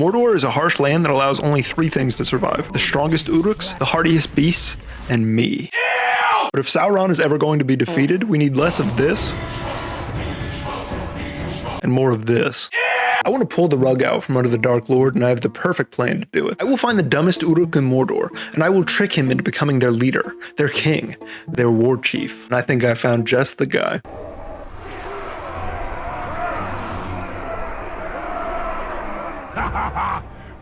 Mordor is a harsh land that allows only 3 things to survive. The strongest uruks, the hardiest beasts, and me. Ew! But if Sauron is ever going to be defeated, we need less of this and more of this. I want to pull the rug out from under the Dark Lord, and I have the perfect plan to do it. I will find the dumbest uruk in Mordor, and I will trick him into becoming their leader, their king, their war chief. And I think I found just the guy.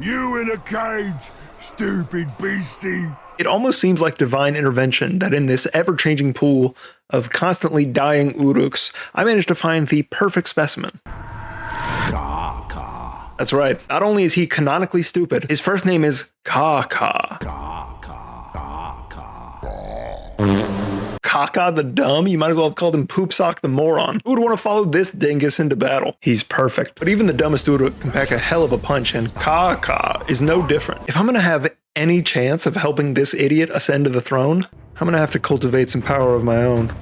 You in a cage, stupid beastie. It almost seems like divine intervention that in this ever-changing pool of constantly dying uruks, I managed to find the perfect specimen. That's right. Not only is he canonically stupid, his first name is Kaka. Kaka the dumb? You might as well have called him Poopsock the moron. Who would want to follow this dingus into battle? He's perfect. But even the dumbest uruk can pack a hell of a punch, and Kaka is no different. If I'm going to have any chance of helping this idiot ascend to the throne, I'm going to have to cultivate some power of my own.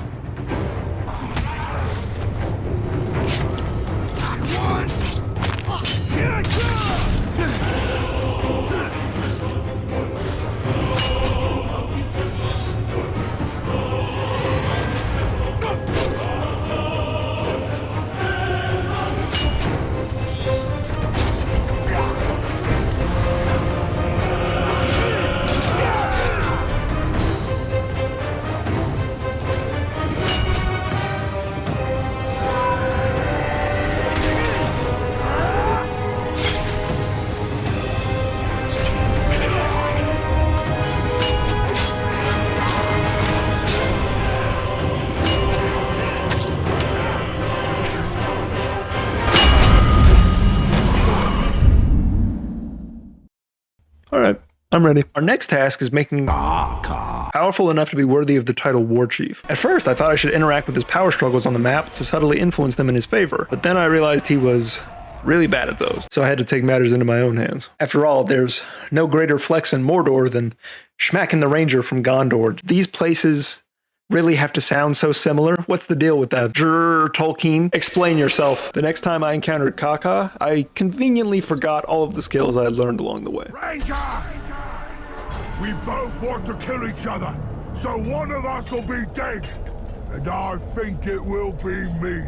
Alright, I'm ready. Our next task is making powerful enough to be worthy of the title War Chief. At first, I thought I should interact with his power struggles on the map to subtly influence them in his favor, but then I realized he was really bad at those, so I had to take matters into my own hands. After all, there's no greater flex in Mordor than smacking the ranger from Gondor. These places really have to sound so similar? What's the deal with that? Tolkien, explain yourself. The next time I encountered Kaka, I conveniently forgot all of the skills I had learned along the way. Ranger! We both want to kill each other, so one of us will be dead. And I think it will be me.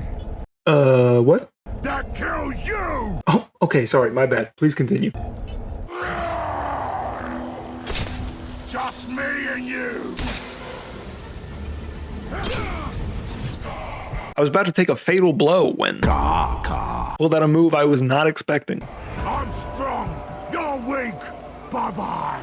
What? That kills you! Oh, okay, sorry, my bad. Please continue. Just me and you! I was about to take a fatal blow when pulled out a move I was not expecting. I'm strong, you're weak. Bye-bye.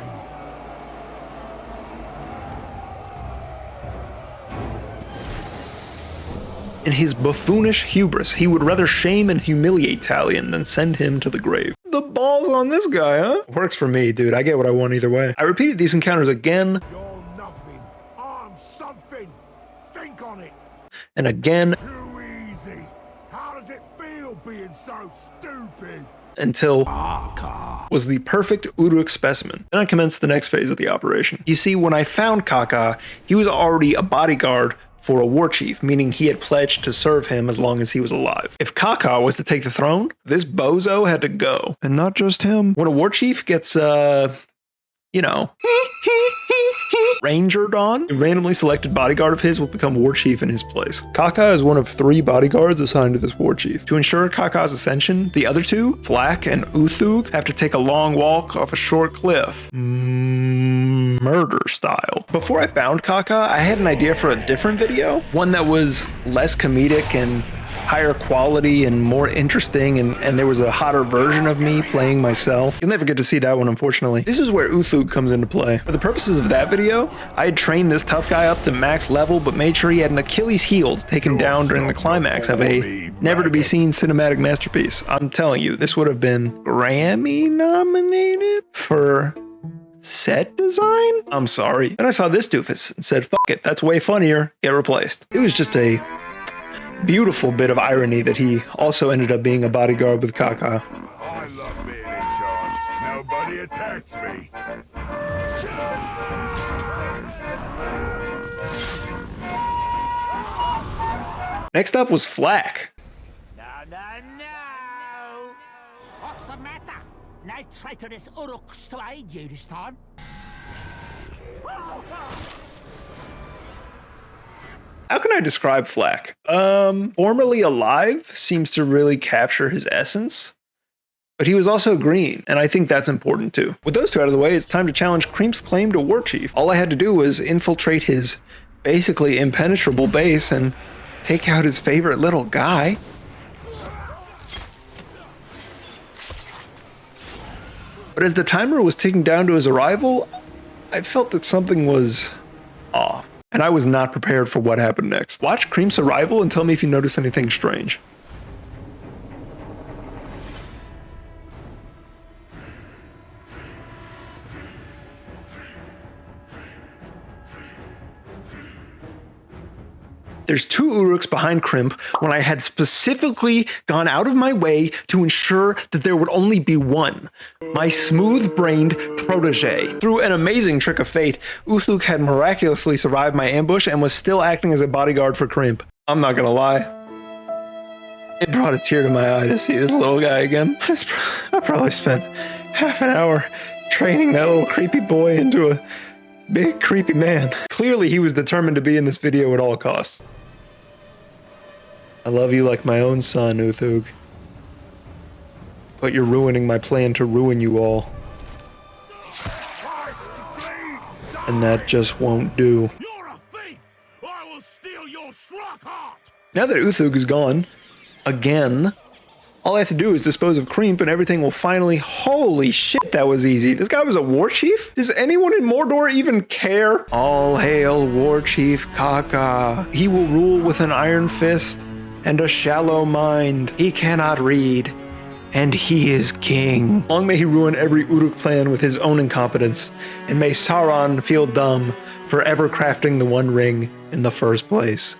In his buffoonish hubris, he would rather shame and humiliate Talion than send him to the grave. The balls on this guy, huh? Works for me, dude. I get what I want either way. I repeated these encounters again. You're nothing. I'm something. Think on it. And again. Too easy. How does it feel being so stupid? Until was the perfect uruk specimen. Then I commenced the next phase of the operation. You see, when I found Kaka, he was already a bodyguard for a war chief, meaning he had pledged to serve him as long as he was alive. If Kaka was to take the throne, this bozo had to go. And not just him. When a war chief gets, you know, rangered on, a randomly selected bodyguard of his will become war chief in his place. Kaka is one of 3 bodyguards assigned to this war chief. To ensure Kaka's ascension, the other 2, Flak and Uthug, have to take a long walk off a short cliff. Murder style. Before I found Kaka, I had an idea for a different video, one that was less comedic and higher quality and more interesting, and there was a hotter version of me playing myself. You'll never get to see that one, unfortunately. This is where Uthug comes into play. For the purposes of that video, I had trained this tough guy up to max level, but made sure he had an Achilles heel taken down during the climax of a never-to-be-seen cinematic masterpiece. I'm telling you, this would have been Grammy nominated for set design? I'm sorry. Then I saw this doofus and said, fuck it, that's way funnier, get replaced. It was just a beautiful bit of irony that he also ended up being a bodyguard with Kaka. I love being in charge. Nobody attacks me. Next up was Flak. No. What's the matter? No my traitorous uruks to aid you this time. How can I describe Flack? Formerly alive seems to really capture his essence, but he was also green, and I think that's important too. With those two out of the way, it's time to challenge Cream's claim to War Chief. All I had to do was infiltrate his basically impenetrable base and take out his favorite little guy. But as the timer was ticking down to his arrival, I felt that something was off. And I was not prepared for what happened next. Watch Cream's arrival and tell me if you notice anything strange. There's two uruks behind Crimp when I had specifically gone out of my way to ensure that there would only be one. My smooth-brained protege. Through an amazing trick of fate, Uthuk had miraculously survived my ambush and was still acting as a bodyguard for Crimp. I'm not gonna lie. It brought a tear to my eye to see this little guy again. I probably spent half an hour training that little creepy boy into a big creepy man. Clearly he was determined to be in this video at all costs. I love you like my own son, Uthuk. But you're ruining my plan to ruin you all. And that just won't do. You're a thief! I will steal your shrug heart! Now that Uthuk is gone, again, all I have to do is dispose of Creep and everything will finally... Holy shit, that was easy. This guy was a war chief? Does anyone in Mordor even care? All hail War Chief Kaka. He will rule with an iron fist and a shallow mind. He cannot read, and he is king. Long may he ruin every Uruk plan with his own incompetence, and may Sauron feel dumb for ever crafting the One Ring in the first place.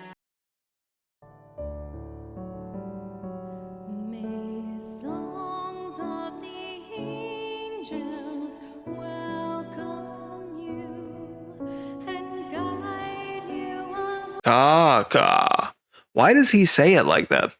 Kaka. Why does he say it like that?